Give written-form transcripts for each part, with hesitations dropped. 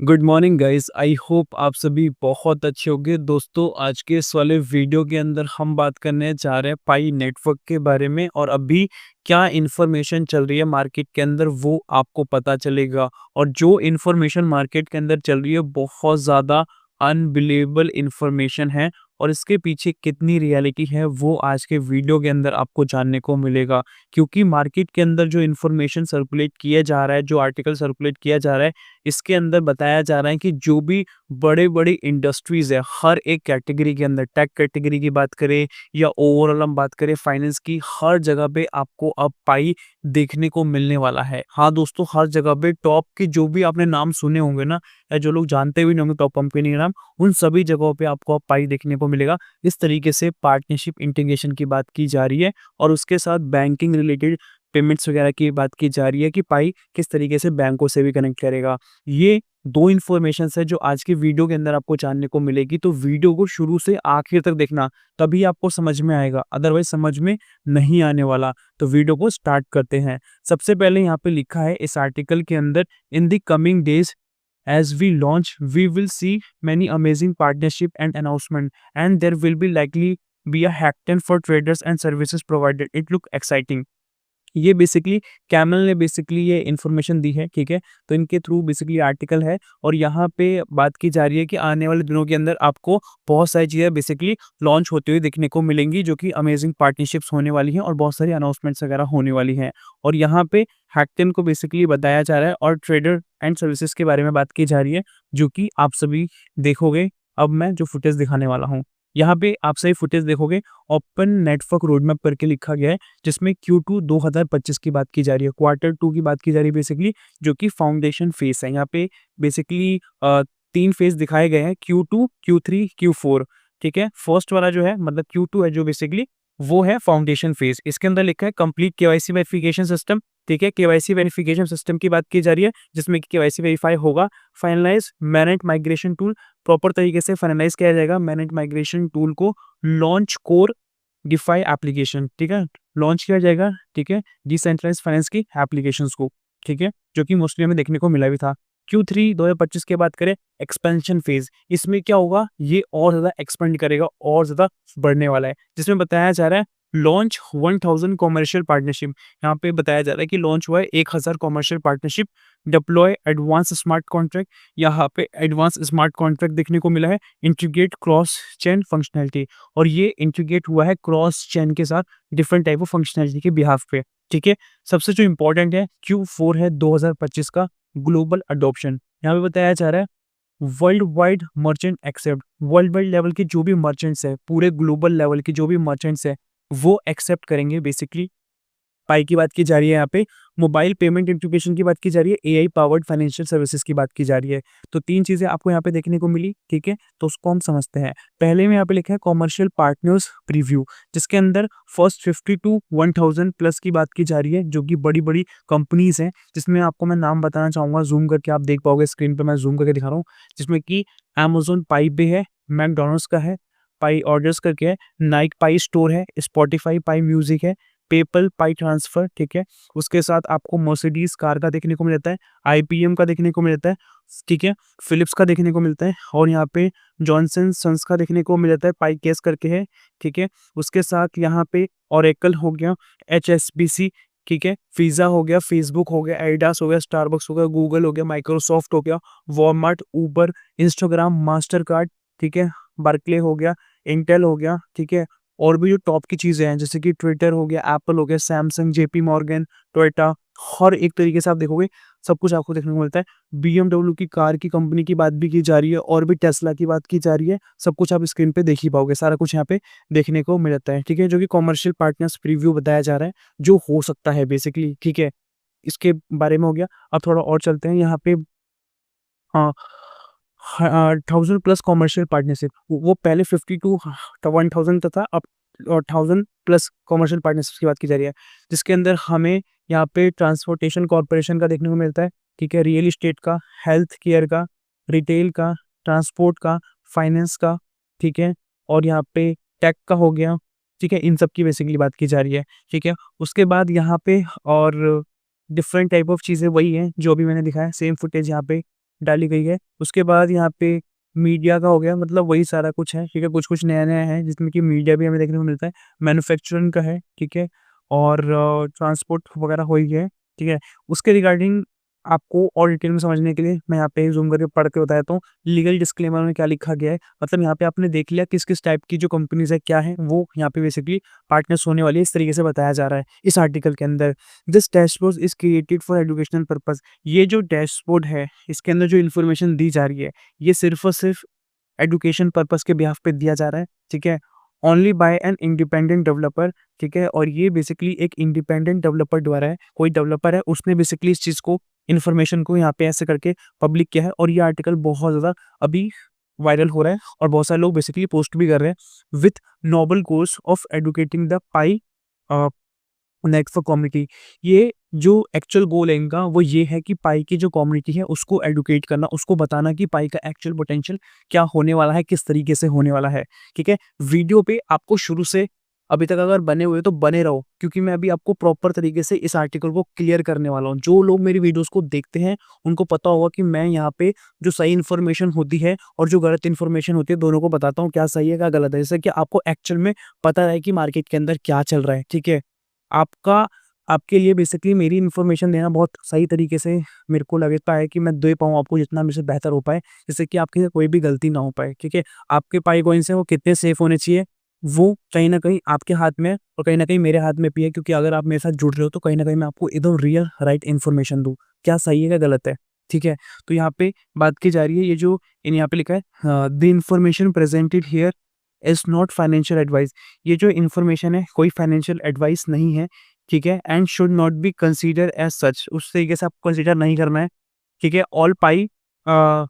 Good morning guys. I hope आप सभी बहुत अच्छे होंगे। दोस्तों, आज के इस वाले वीडियो के अंदर हम बात करने जा रहे हैं पाई नेटवर्क के बारे में और अभी क्या इन्फॉर्मेशन चल रही है मार्केट के अंदर वो आपको पता चलेगा। और जो इन्फॉर्मेशन मार्केट के अंदर चल रही है बहुत ज़्यादा अनबिलीवेबल इन्फॉर्मेशन है और इसके पीछे कितनी रियलिटी है वो आज के वीडियो के अंदर आपको जानने को मिलेगा। क्योंकि मार्केट के अंदर जो इन्फॉर्मेशन सर्कुलेट किया जा रहा है, जो आर्टिकल सर्कुलेट किया जा रहा है, इसके अंदर बताया जा रहा है कि जो भी बड़े-बड़े इंडस्ट्रीज़ है, हर एक कैटेगरी के अंदर टेक कैटेगरी की बात करें या ओवरऑल हम बात करें फाइनेंस की, हर जगह पे आपको अब पाई देखने को मिलने वाला है। हाँ दोस्तों, हर जगह पे टॉप के जो भी आपने नाम सुने होंगे ना या जो लोग जानते भी नहीं होंगे टॉप कंपनी के नाम, उन सभी जगहों पे आपको अब पाई देखने को मिलेगा। इस तरीके से पार्टनरशिप इंटीग्रेशन की बात की जा रही है और उसके साथ बैंकिंग रिलेटेड पेमेंट्स वगैरह की बात की जा रही है कि पाई किस तरीके से बैंकों से भी कनेक्ट करेगा। ये 2 इन्फॉर्मेशंस है जो आज की वीडियो के अंदर आपको जानने को मिलेगी, तो वीडियो को शुरू से आखिर तक देखना, तभी आपको समझ में आएगा, अदरवाइज़ समझ में नहीं आने वाला। तो वीडियो को स्टार्ट करते हैं। सबसे पहले यहाँ पे लिखा है इस आर्टिकल के अंदर, in the coming days as we launch, we will see many amazing partnership and announcement, and there will be likely be a hackathon for traders and services provided. It look exciting. ये basically camel ने basically ये information दी है, ठीक है? तो इनके through basically article है और यहाँ पे बात की जा रही है कि आने वाले दिनों के अंदर आपको बहुत सारी चीज़ें बेसिकली लॉन्च होती हुई देखने को मिलेंगी, जो कि अमेजिंग पार्टनरशिप्स होने वाली हैं और बहुत सारी अनाउंसमेंट्स वगैरह होने वाली हैं। और यहाँ पे हैकटन को बेसिकली बताया जा रहा है और ट्रेडर एंड सर्विसेज के बारे में बात की जा रही है, जो कि आप सभी देखोगे। अब मैं जो फुटेज दिखाने वाला हूँ, यहाँ पे आप सही फुटेज देखोगे, ओपन नेटवर्क रोडमैप करके लिखा गया है, जिसमें Q2 2025 की बात की जा रही है, क्वार्टर 2 की बात की जा रही है बेसिकली, जो कि फाउंडेशन फेज है। यहाँ पे बेसिकली 3 फेज दिखाए गए हैं, Q2, Q3, Q4, ठीक है? फर्स्ट वाला जो है मतलब Q2 है जो बेसिकली वो है फाउंडेशन फेज। इसके अंदर लिखा है कंप्लीट केवाईसी वेरिफिकेशन सिस्टम, ठीक है? केवाईसी वेरिफिकेशन सिस्टम की बात की जा रही है, जिसमें कि केवाईसी वेरीफाई होगा। Finalize manage migration tool, proper तरीके से फाइनलाइज किया जाएगा मैनेज माइग्रेशन टूल को। लॉन्च कोर डिफाई एप्लीकेशन, ठीक है? लॉन्च किया जाएगा, ठीक है? डिसेंट्रलाइज्ड फाइनेंस की एप्लीकेशंस को, ठीक है? जो कि मोस्टली हमें देखने को मिला भी था। Q3 2025 की बात करें, एक्सपेंशन फेज, इसमें क्या होगा, ये और ज़्यादा एक्सपेंड करेगा और ज़्यादा बढ़ने वाला है, जिसमें बताया जा रहा है लॉन्च 1000 कमर्शियल पार्टनरशिप। यहाँ पे बताया जा रहा है कि लॉन्च हुआ है 1000 commercial partnership. Deploy advance smart contract, यहाँ पे एडवांस स्मार्ट कॉन्ट्रैक्ट देखने को मिला है। इंटीग्रेट क्रॉस चेन फंक्शनैलिटी, और ये इंटीग्रेट हुआ है क्रॉस चेन के साथ डिफरेंट टाइप ऑफ फंक्शनैलिटी के बिहाफ पे, ठीक है? सबसे जो इंपॉर्टेंट है Q4 है 2025 का, ग्लोबल अडॉप्शन। यहाँ पे बताया जा रहा है world wide merchant accept, world wide level के जो भी मर्चेंट्स है, पूरे ग्लोबल लेवल के जो भी मर्चेंट्स है, वो एक्सेप्ट करेंगे बेसिकली पाई की बात की जा रही है। यहाँ पे मोबाइल पेमेंट इंटीग्रेशन की बात की जा रही है, एआई पावर्ड फाइनेंशियल सर्विसेज की बात की जा रही है। तो 3 चीज़ें आपको यहाँ पे देखने को मिली, ठीक है? तो उसको हम समझते हैं। पहले में यहाँ पे लिखा है कमर्शियल पार्टनर्स प्रीव्यू, जिसके अंदर फर्स्ट 50 टू 1000 प्लस की बात की जा रही है, जो कि बड़ी-बड़ी कंपनीज़ हैं, जिसमें आपको मैं नाम बताना चाहूँगा, ज़ूम करके आप देख पाओगे स्क्रीन पे, मैं ज़ूम करके दिखा रहा हूँ, जिसमें कि अमेज़न पाई पे है, मैकडॉनल्ड्स का है, पाई ऑर्डर्स करके है, नाइक पाई स्टोर है, स्पॉटिफाई पाई म्यूज़िक है, पेपल पाई ट्रांसफर, ठीक है? उसके साथ आपको मर्सिडीज़ कार का देखने को मिलता है, आईपीएम का देखने को मिलता है, ठीक है? फिलिप्स का देखने को मिलता है और यहाँ पे जॉनसन सन्स का देखने को मिल जाता है, पाई केस करके है, ठीक है? उसके साथ यहाँ पे ओरेकल हो गया, एचएसबीसी, ठीक है? वीज़ा हो गया, फेसबुक हो गया, एडिडास हो गया, स्टारबक्स हो गया, गूगल हो गया, माइक्रोसॉफ्ट हो गया, वॉलमार्ट, उबर, इंस्टाग्राम, मास्टरकार्ड, ठीक है? बार्कले हो गया, इंटेल हो गया, ठीक है? और भी जो टॉप की चीज़ें हैं, जैसे कि ट्विटर हो गया, एप्पल हो गया, सैमसंग, जेपी मॉर्गन, टोयोटा, हर एक तरीके से आप देखोगे सब कुछ आपको देखने को मिलता है। बीएमडब्ल्यू की कार की कंपनी की बात भी की जा रही है और भी टेस्ला की बात की जा रही है। सब कुछ आप स्क्रीन पे देख ही पाओगे, सारा कुछ यहाँ पे देखने को मिल जाता है, ठीक है? जो कि कमर्शियल पार्टनर्स प्रीव्यू बताया जा रहा है, जो हो सकता है बेसिकली, ठीक है? इसके बारे में हो गया। अब थोड़ा और चलते हैं यहाँ पे। हाँ, 1000 प्लस कमर्शियल पार्टनरशिप, वो पहले 50 टू 1000 तक था, अब 1000 प्लस कमर्शियल पार्टनरशिप की बात की जा रही है, जिसके अंदर हमें यहाँ पे ट्रांसपोर्टेशन कॉर्पोरेशन का देखने को मिलता है, ठीक है? रियल एस्टेट का, हेल्थ केयर का, रिटेल का, ट्रांसपोर्ट का, फाइनेंस का, ठीक है? और यहाँ पे टेक का हो गया, ठीक है? इन सब की बेसिकली बात की जा रही है, ठीक है? उसके बाद यहाँ पे और डिफरेंट टाइप ऑफ चीज़ें वही हैं जो अभी मैंने दिखाया, सेम फुटेज यहाँ पे डाली गई है। उसके बाद यहाँ पे मीडिया का हो गया, मतलब वही सारा कुछ है, ठीक है? कुछ-कुछ नया-नया है जिसमें कि मीडिया भी हमें देखने को मिलता है, मैन्युफैक्चरिंग का है, ठीक है? और ट्रांसपोर्ट वगैरह हो ही है, ठीक है? उसके रिगार्डिंग आपको और डिटेल में समझने के लिए मैं यहाँ पे ज़ूम करके पढ़ के बता देता हूँ। लीगल डिस्क्लेमर में क्या लिखा गया है, मतलब यहाँ पे आपने देख लिया किस-किस टाइप की जो कंपनीज़ है, क्या है, वो यहाँ पे बेसिकली पार्टनर्स होने वाली है, इस तरीके से बताया जा रहा है इस आर्टिकल के अंदर। This dashboard is created for educational purpose. ये जो डैशबोर्ड है, इसके अंदर जो इन्फॉर्मेशन दी जा रही है, ये सिर्फ़ और सिर्फ़ एजुकेशन पर्पस के बिहाफ पे दिया जा रहा है, ठीक है? Only by an independent developer, ठीक है? और ये बेसिकली एक इंडिपेंडेंट डेवलपर द्वारा है, कोई डेवलपर है उसने बेसिकली इस चीज़ को इन्फॉर्मेशन को यहाँ पे ऐसे करके पब्लिक किया है और ये आर्टिकल बहुत ज़्यादा अभी वायरल हो रहा है और बहुत सारे लोग बेसिकली पोस्ट भी कर रहे हैं with noble goals of educating the Pi a network community. ये जो एक्चुअल गोल है इनका वो ये है कि पाई की जो कम्युनिटी है उसको एडुकेट करना, उसको बताना कि पाई का एक्चुअल पोटेंशियल क्या होने वाला है, किस तरीके से होने वाला है, ठीक है? वीडियो पे आपको शुरू से अभी तक अगर बने हुए हो तो बने रहो, क्योंकि मैं अभी आपको प्रॉपर तरीके से इस आर्टिकल को क्लियर करने वाला हूँ। जो लोग मेरी वीडियोज़ को देखते हैं उनको पता होगा कि मैं यहाँ पे जो सही इन्फॉर्मेशन होती है और जो गलत इन्फॉर्मेशन होती है दोनों को बताता हूँ, क्या सही है, क्या गलत है। जैसे कि आपको एक्चुअल में पता है कि मार्केट के अंदर क्या चल रहा है, ठीक है? आपका आपके लिए बेसिकली मेरी इन्फॉर्मेशन देना बहुत सही तरीके से मेरे को लगता है कि मैं दे पाऊँ आपको जितना मेरे से बेहतर हो पाए, जिससे कि आपके कोई भी गलती ना हो पाए, ठीक है? आपके पाई कॉइन्स हैं वो कितने सेफ होने चाहिए, वो कहीं न कहीं आपके हाथ में है और कहीं न कहीं मेरे हाथ में भी है, क्योंकि अगर आप मेरे साथ जुड़ रहे हो तो कहीं न कहीं मैं आपको एकदम रियल राइट इन्फॉर्मेशन दूँ, क्या सही है, क्या गलत है, ठीक है? तो यहाँ पे बात की जा रही है, ये जो यहाँ पे लिखा है the information presented here is not financial advice. ये जो इन्फॉर्मेशन है कोई फाइनेंशियल एडवाइस नहीं है, ठीक है? And should not be consider as such, उस तरीके से आपको कंसीडर नहीं करना है, ठीक है? All Pi a,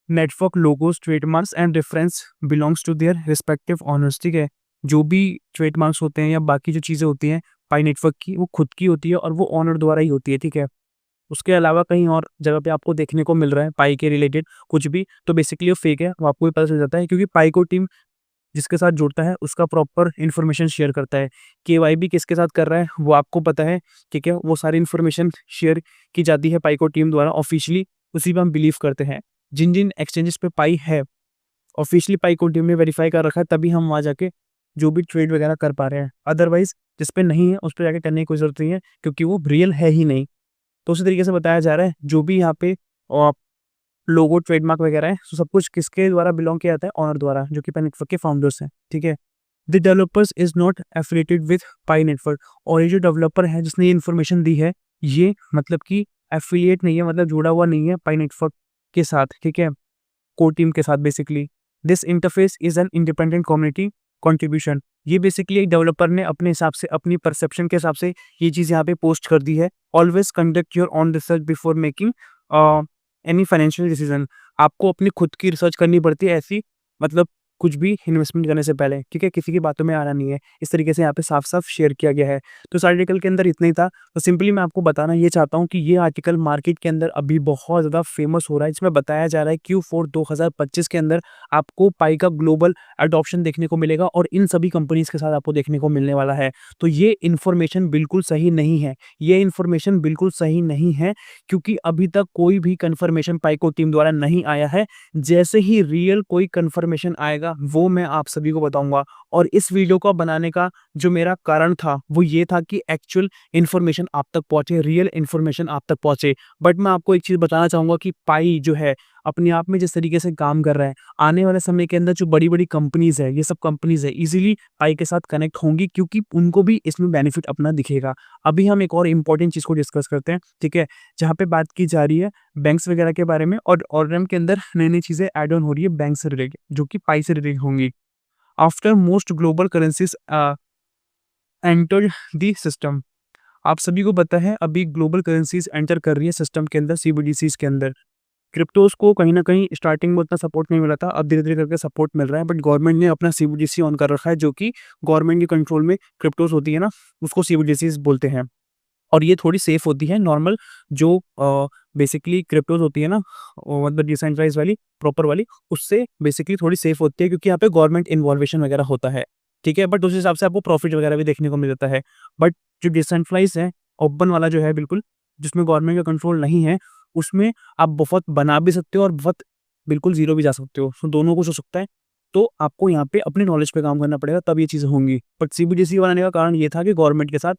network logos, trademarks and reference belongs to their respective owners, ठीक है? जो भी ट्रेडमार्क्स होते हैं या बाकी जो चीज़ें होती हैं पाई नेटवर्क की, वो खुद की होती है और वो ओनर द्वारा ही होती है, ठीक है? उसके अलावा कहीं और जगह पे आपको देखने को मिल रहा है पाई के रिलेटेड कुछ भी, तो बेसिकली वो फेक है, वो आपको भी पता चल जाता है, क्योंकि पाई को टीम जिसके साथ जुड़ता है उसका प्रॉपर इन्फॉर्मेशन शेयर करता है। केवाईबी किसके साथ कर रहा है वो आपको पता है, ठीक है? वो सारी इन्फॉर्मेशन शेयर की जाती है पाइको टीम द्वारा ऑफ़िशियली, उसी पे हम बिलीव करते हैं। जिन-जिन एक्सचेंजेस पे पाई है, ऑफ़िशियली पाइको टीम ने वेरीफ़ाई कर रखा है, तभी हम वहाँ जाके जो भी ट्रेड वगैरह कर पा रहे हैं। अदरवाइज़ जिस पे नहीं है उस पे जाके करने की कोई ज़रूरत नहीं है, क्योंकि वो रियल है ही नहीं। तो उसी तरीके से बताया जा रहा है जो भी यहाँ पे लोगो, ट्रेडमार्क वगैरह है, तो सब कुछ किसके द्वारा बिलॉन्ग किया जाता है? ओनर द्वारा, जो कि पाई नेटवर्क के फाउंडर्स हैं, ठीक है? The developers is not affiliated with pi network, और ये जो डेवलपर है जिसने ये इन्फॉर्मेशन दी है, ये मतलब कि एफिलिएट नहीं है, मतलब जुड़ा हुआ नहीं है पाई नेटवर्क के साथ, ठीक है? कोर टीम के साथ basically. This interface is an independent community contribution. ये बेसिकली एक डेवलपर ने अपने हिसाब से, अपनी परसेप्शन के हिसाब से ये चीज़ यहाँ पे पोस्ट कर दी है। Always conduct your own research before making any financial decision. आपको अपनी खुद की रिसर्च करनी पड़ती है ऐसी, मतलब कुछ भी इन्वेस्टमेंट करने से पहले, ठीक है? किसी की बातों में आना नहीं है। इस तरीके से यहाँ पे साफ-साफ शेयर किया गया है। तो इस आर्टिकल के अंदर इतना ही था। तो सिंपली मैं आपको बताना ये चाहता हूँ कि ये आर्टिकल मार्केट के अंदर अभी बहुत ज़्यादा फेमस हो रहा है। इसमें बताया जा रहा है Q4 2025 के अंदर आपको पाई का ग्लोबल एडॉप्शन देखने को मिलेगा और इन सभी कंपनीज़ के साथ आपको देखने को मिलने वाला है। तो ये इन्फॉर्मेशन बिल्कुल सही नहीं है। ये इन्फॉर्मेशन बिल्कुल सही नहीं है, क्योंकि अभी तक कोई भी कन्फर्मेशन पाइको टीम द्वारा नहीं आया है। जैसे ही रियल कोई कन्फर्मेशन आएगा वो मैं आप सभी को बताऊँगा, और इस वीडियो को बनाने का जो मेरा कारण था वो ये था कि एक्चुअल इन्फॉर्मेशन आप तक पहुँचे, रियल इन्फॉर्मेशन आप तक पहुँचे। बट मैं आपको एक चीज़ बताना चाहूँगा कि पाई जो है अपने आप में जिस तरीके से काम कर रहा है, आने वाले समय के अंदर जो बड़ी-बड़ी कंपनीज़ है, ये सब कंपनीज़ है, ईज़िली पाई के साथ कनेक्ट होंगी, क्योंकि उनको भी इसमें बेनिफिट अपना दिखेगा। अभी हम एक और इम्पोर्टेंट चीज़ को डिस्कस करते हैं, ठीक है? जहाँ पे बात की जा रही है बैंक्स वगैरह के बारे में, और ऑर्डरम के अंदर नई-नई चीज़ें ऐड ऑन हो रही है बैंक से रिलेटेड, जो कि पाई से रिलेटेड होंगी। After most global currencies entered the system. आप सभी को पता है अभी ग्लोबल करेंसीज़ एंटर कर रही है सिस्टम के अंदर, सीबीडीसीज़ के अंदर। क्रिप्टोज़ को कहीं न कहीं स्टार्टिंग में उतना सपोर्ट नहीं मिला था, अब धीरे-धीरे करके सपोर्ट मिल रहा है, बट गवर्नमेंट ने अपना सीबीडीसी ऑन कर रखा है, जो कि गवर्नमेंट के कंट्रोल में क्रिप्टोज़ होती है ना, उसको सीबीडीसीज़ बोलते हैं। और ये थोड़ी सेफ होती है नॉर्मल जो बेसिकली क्रिप्टोज़ होती है ना, मतलब डिसेंट्रलाइज़ वाली, प्रॉपर वाली, उससे बेसिकली थोड़ी सेफ होती है, क्योंकि यहाँ पे गवर्नमेंट इन्वॉल्वेशन वगैरह होता है, ठीक है? बट उस हिसाब से आपको प्रॉफिट वगैरह भी देखने को मिल जाता है। बट जो डिसेंट्रलाइज़ है, ओपन वाला जो है बिल्कुल, जिसमें गवर्नमेंट का कंट्रोल नहीं है, उसमें आप बहुत बना भी सकते हो और बहुत बिल्कुल ज़ीरो भी जा सकते हो। सो दोनों कुछ हो सकता है। तो आपको यहाँ पे अपनी नॉलेज पे काम करना पड़ेगा, तब ये चीज़ें होंगी। बट सीबीडीसी बनाने का कारण ये था कि गवर्नमेंट के साथ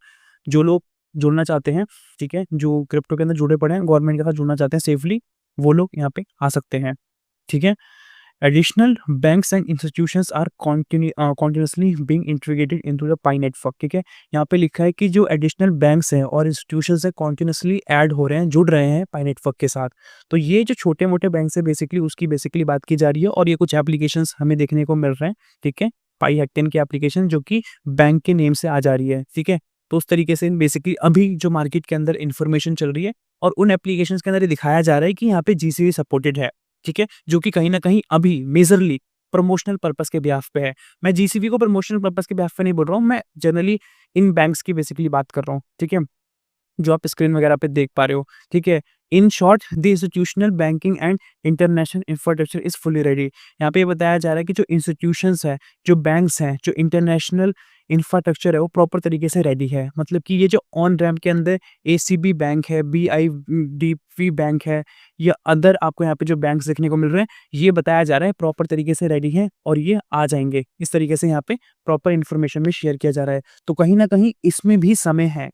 जो लोग जुड़ना चाहते हैं, ठीक है? जो क्रिप्टो के अंदर जुड़े पड़े हैं, गवर्नमेंट के साथ जुड़ना चाहते हैं सेफली, वो लोग यहाँ पे आ सकते हैं, ठीक है? Additional banks and institutions are continuously being integrated into the Pi network, ठीक है? यहाँ पे लिखा है कि जो एडिशनल बैंक्स हैं और इंस्टीट्यूशंस हैं कॉन्टिन्यूसली ऐड हो रहे हैं, जुड़ रहे हैं पाई नेटवर्क के साथ। तो ये जो छोटे-मोटे बैंक्स हैं बेसिकली उसकी बेसिकली बात की जा रही है और ये कुछ एप्लीकेशंस हमें देखने को मिल रहे हैं, ठीक है? पाई हैकटन की एप्लीकेशन जो कि बैंक के नेम से आ जा रही है, ठीक है? तो उस तरीके से बेसिकली अभी जो मार्केट के अंदर इन्फॉर्मेशन चल रही है और उन एप्लीकेशंस के अंदर ये दिखाया जा रहा है कि यहाँ पे जीसीबी सपोर्टेड है, ठीक है? जो कि कहीं न कहीं अभी मेजरली प्रमोशनल पर्पज़ के बिहाफ़ पे है। मैं जीसीबी को प्रमोशनल पर्पज़ के बिहाफ़ पे नहीं बोल रहा हूँ, मैं जनरली इन बैंक्स की बेसिकली बात कर रहा हूँ, ठीक है? जो आप स्क्रीन वगैरह पे देख पा रहे हो, ठीक है? In short the institutional banking and international infrastructure is fully ready. यहाँ पे ये बताया जा रहा है कि जो इंस्टीट्यूशंस हैं, जो बैंक्स हैं, जो इंटरनेशनल इंफ्रास्ट्रक्चर है, वो प्रॉपर तरीके से रेडी है। मतलब कि ये जो ऑन रैम्प के अंदर एसीबी बैंक है, बीआईडीपी बैंक है या अदर आपको यहाँ पे जो बैंक्स देखने को मिल रहे हैं, ये बताया जा रहा है प्रॉपर तरीके से रेडी हैं और ये आ जाएँगे। इस तरीके से यहाँ पे प्रॉपर इन्फॉर्मेशन भी शेयर किया जा रहा है। तो कहीं न कहीं इसमें भी समय है।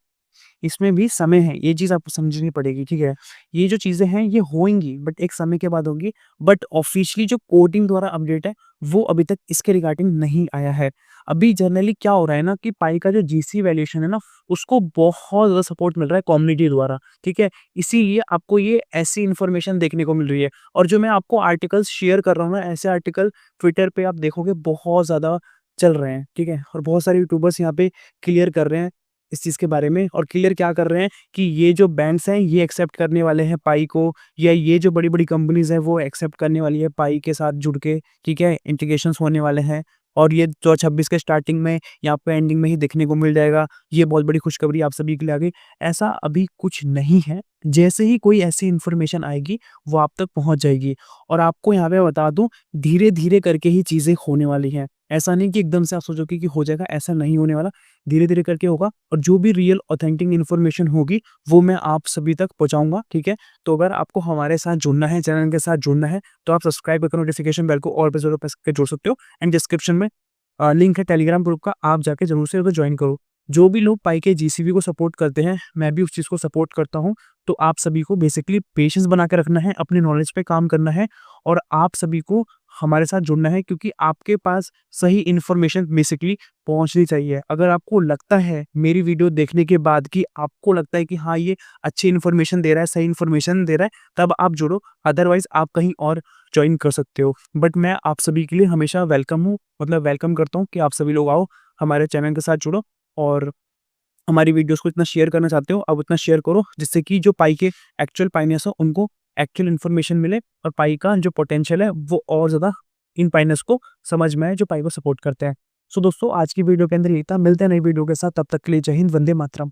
इसमें भी समय है, ये चीज़ आपको समझनी पड़ेगी, ठीक है? ये जो चीज़ें हैं ये होएँगी बट एक समय के बाद होंगी, बट ऑफ़िशियली जो कोडिंग द्वारा अपडेट है, वो अभी तक इसके रिगार्डिंग नहीं आया है। अभी जनरली क्या हो रहा है ना कि पाई का जो जीसी वैल्यूएशन है ना, उसको बहुत ज़्यादा सपोर्ट मिल रहा है कम्युनिटी द्वारा, ठीक है? इसीलिए आपको ये ऐसी इन्फॉर्मेशन देखने को मिल रही है और जो मैं आपको आर्टिकल्स शेयर कर रहा हूँ ना, ऐसे आर्टिकल ट्विटर पे आप देखोगे बहुत ज़्यादा चल रहे हैं, ठीक है? और बहुत सारे यूट्यूबर्स यहाँ पे क्लियर कर रहे हैं इस चीज़ के बारे में और क्लियर क्या कर रहे हैं कि ये जो बैंक्स हैं ये एक्सेप्ट करने वाले हैं पाई को या ये जो बड़ी-बड़ी कंपनीज़ हैं वो एक्सेप्ट करने वाली है पाई के साथ जुड़ के, ठीक है? इंटीग्रेशंस होने वाले हैं और ये 2026 के स्टार्टिंग में या पे एंडिंग में ही देखने को मिल जाएगा। ये बहुत बड़ी खुशखबरी आप सभी के लिए आ गई। ऐसा अभी कुछ नहीं है। जैसे ही कोई ऐसी इन्फॉर्मेशन आएगी, वो आप तक पहुँच जाएगी और आपको यहाँ पे बता दूँ, धीरे-धीरे करके ही चीज़ें होने वाली हैं। ऐसा नहीं कि एकदम से आप सोचोगे कि हो जाएगा, ऐसा नहीं होने वाला। धीरे-धीरे करके होगा और जो भी रियल ऑथेंटिक इन्फॉर्मेशन होगी, वो मैं आप सभी तक पहुँचाऊँगा, ठीक है? तो अगर आपको हमारे साथ जुड़ना है, चैनल के साथ जुड़ना है, तो आप सब्सक्राइब करके नोटिफ़िकेशन बेल को ऑल पे ज़रूर प्रेस करके जुड़ सकते हो एंड डिस्क्रिप्शन में लिंक है टेलीग्राम ग्रुप का, आप जाके ज़रूर से उधर जॉइन करो। जो भी लोग पाई के जीसीबी को सपोर्ट करते हैं, मैं भी उस चीज़ को सपोर्ट करता हूँ। तो आप सभी को बेसिकली पेशेंस बना के रखना है, अपनी नॉलेज पे काम करना है और आप सभी को हमारे साथ जुड़ना है क्योंकि आपके पास सही इन्फॉर्मेशन बेसिकली पहुँचनी चाहिए। अगर आपको लगता है मेरी वीडियो देखने के बाद कि आपको लगता है कि हाँ, ये अच्छी इन्फॉर्मेशन दे रहा है, सही इन्फॉर्मेशन दे रहा है, तब आप जुड़ो, अदरवाइज़ आप कहीं और जॉइन कर सकते हो। बट मैं आप सभी के लिए हमेशा वेलकम हूँ, मतलब वेलकम करता हूँ कि आप सभी लोग आओ, हमारे चैनल के साथ जुड़ो और हमारी वीडियोज़ को इतना शेयर करना चाहते हो, आप उतना शेयर करो जिससे कि जो पाई के एक्चुअल पायनियर्स हो उनको एक्चुअल इन्फॉर्मेशन मिले और पाई का जो पोटेंशियल है वो और ज़्यादा इन पायनियर्स को समझ में आए जो पाई को सपोर्ट करते हैं। सो दोस्तों आज की वीडियो के अंदर यही था, मिलते हैं नई वीडियो के साथ, तब तक के लिए जय हिंद, वंदे मातरम।